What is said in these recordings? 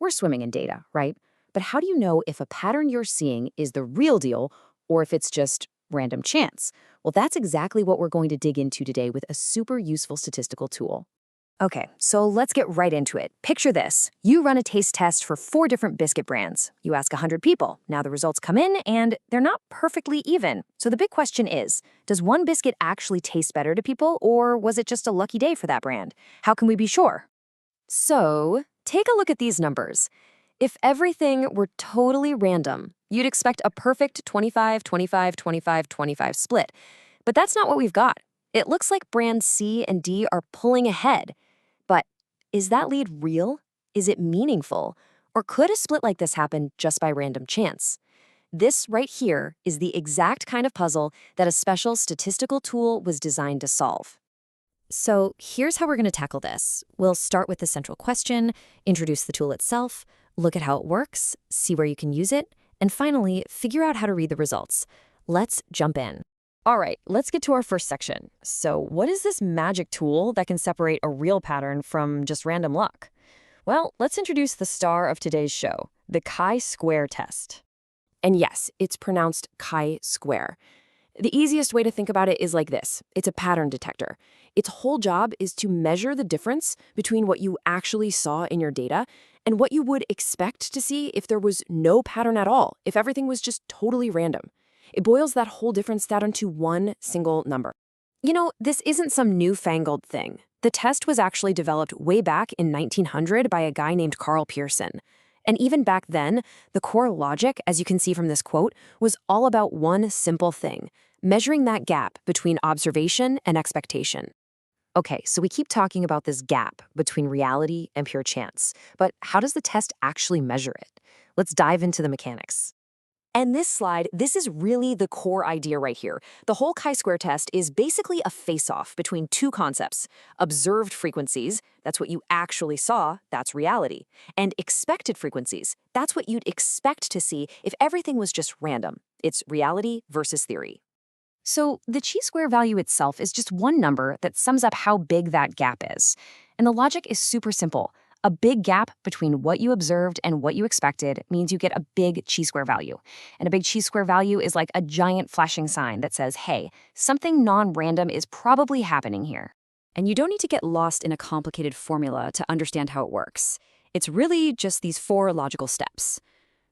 We're swimming in data, right? But how do you know if a pattern you're seeing is the real deal or if it's just random chance? Well, that's exactly what we're going to dig into today with a super useful statistical tool. Okay, so let's get right into it. Picture this. You run a taste test for 4 different biscuit brands. You ask 100 people. Now the results come in, and they're not perfectly even. So the big question is, does one biscuit actually taste better to people, or was it just a lucky day for that brand? How can we be sure? So, take a look at these numbers. If everything were totally random, you'd expect a perfect 25, 25, 25, 25 split. But that's not what we've got. It looks like brands C and D are pulling ahead. But is that lead real? Is it meaningful? Or could a split like this happen just by random chance? This right here is the exact kind of puzzle that a special statistical tool was designed to solve. So here's how we're going to tackle this. We'll start with the central question, introduce the tool itself, look at how it works, see where you can use it, and finally, figure out how to read the results. Let's jump in. All right, let's get to our first section. So what is this magic tool that can separate a real pattern from just random luck? Well, let's introduce the star of today's show, the chi-square test. And yes, it's pronounced chi-square. The easiest way to think about it is like this. It's a pattern detector. Its whole job is to measure the difference between what you actually saw in your data and what you would expect to see if there was no pattern at all, if everything was just totally random. It boils that whole difference down to one single number. You know, this isn't some newfangled thing. The test was actually developed way back in 1900 by a guy named Carl Pearson. And even back then, the core logic, as you can see from this quote, was all about one simple thing: measuring that gap between observation and expectation. Okay, so we keep talking about this gap between reality and pure chance. But how does the test actually measure it? Let's dive into the mechanics. And this slide, this is really the core idea right here. The whole chi-square test is basically a face-off between two concepts: observed frequencies, that's what you actually saw, that's reality, and expected frequencies, that's what you'd expect to see if everything was just random. It's reality versus theory. So the chi-square value itself is just one number that sums up how big that gap is. And the logic is super simple. A big gap between what you observed and what you expected means you get a big chi-square value. And a big chi-square value is like a giant flashing sign that says, hey, something non-random is probably happening here. And you don't need to get lost in a complicated formula to understand how it works. It's really just these 4 logical steps.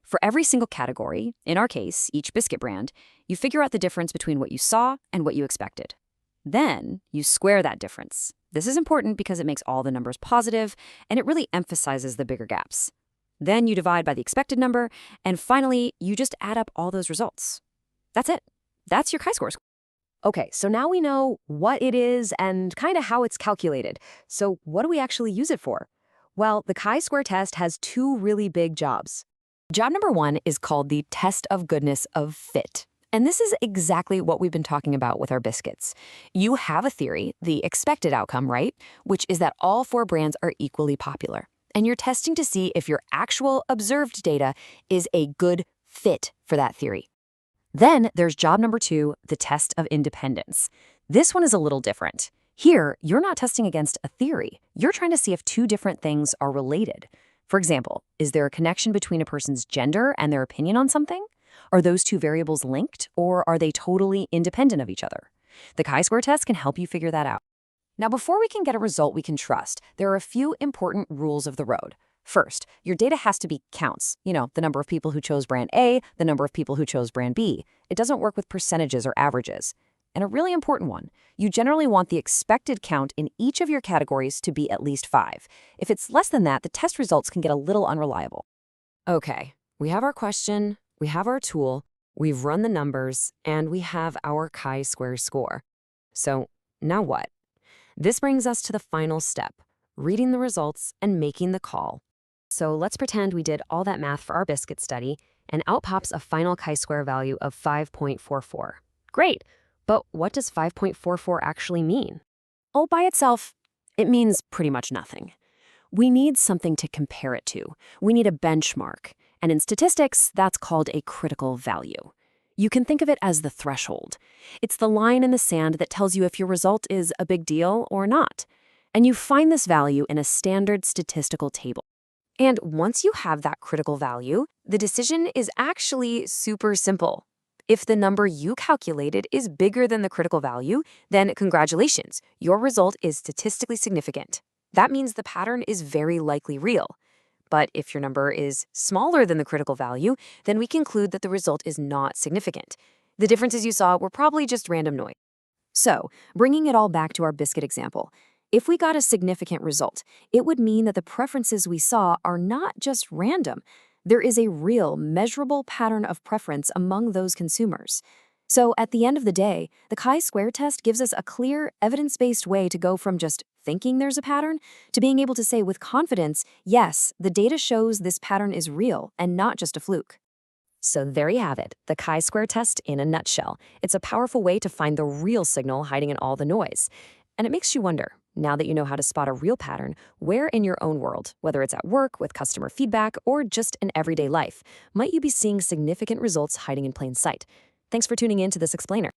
For every single category, in our case, each biscuit brand, you figure out the difference between what you saw and what you expected. Then you square that difference. This is important because it makes all the numbers positive, and it really emphasizes the bigger gaps. Then you divide by the expected number, and finally, you just add up all those results. That's it. That's your chi-square. Okay, so now we know what it is and kind of how it's calculated. So what do we actually use it for? Well, the chi-square test has 2 really big jobs. Job number 1 is called the test of goodness of fit. And this is exactly what we've been talking about with our biscuits. You have a theory, the expected outcome, right? Which is that all 4 brands are equally popular. And you're testing to see if your actual observed data is a good fit for that theory. Then there's job number 2, the test of independence. This one is a little different. Here, you're not testing against a theory. You're trying to see if 2 different things are related. For example, is there a connection between a person's gender and their opinion on something? Are those 2 variables linked, or are they totally independent of each other? The chi-square test can help you figure that out. Now, before we can get a result we can trust, there are a few important rules of the road. First, your data has to be counts. You know, the number of people who chose brand A, the number of people who chose brand B. It doesn't work with percentages or averages. And a really important one, you generally want the expected count in each of your categories to be at least 5. If it's less than that, the test results can get a little unreliable. Okay, we have our question, we have our tool, we've run the numbers, and we have our chi-square score. So now what? This brings us to the final step, reading the results and making the call. So let's pretend we did all that math for our biscuit study, and out pops a final chi-square value of 5.44. Great, but what does 5.44 actually mean? All by itself, it means pretty much nothing. We need something to compare it to. We need a benchmark. And in statistics, that's called a critical value. You can think of it as the threshold. It's the line in the sand that tells you if your result is a big deal or not. And you find this value in a standard statistical table. And once you have that critical value, the decision is actually super simple. If the number you calculated is bigger than the critical value, then congratulations, your result is statistically significant. That means the pattern is very likely real. But if your number is smaller than the critical value, then we conclude that the result is not significant. The differences you saw were probably just random noise. So, bringing it all back to our biscuit example, if we got a significant result, it would mean that the preferences we saw are not just random. There is a real, measurable pattern of preference among those consumers. So, at the end of the day, the chi-square test gives us a clear, evidence-based way to go from just thinking there's a pattern to being able to say with confidence, yes, the data shows this pattern is real and not just a fluke. So there you have it, the chi-square test in a nutshell. It's a powerful way to find the real signal hiding in all the noise. And it makes you wonder, now that you know how to spot a real pattern, where in your own world, whether it's at work, with customer feedback, or just in everyday life, might you be seeing significant results hiding in plain sight? Thanks for tuning in to this explainer.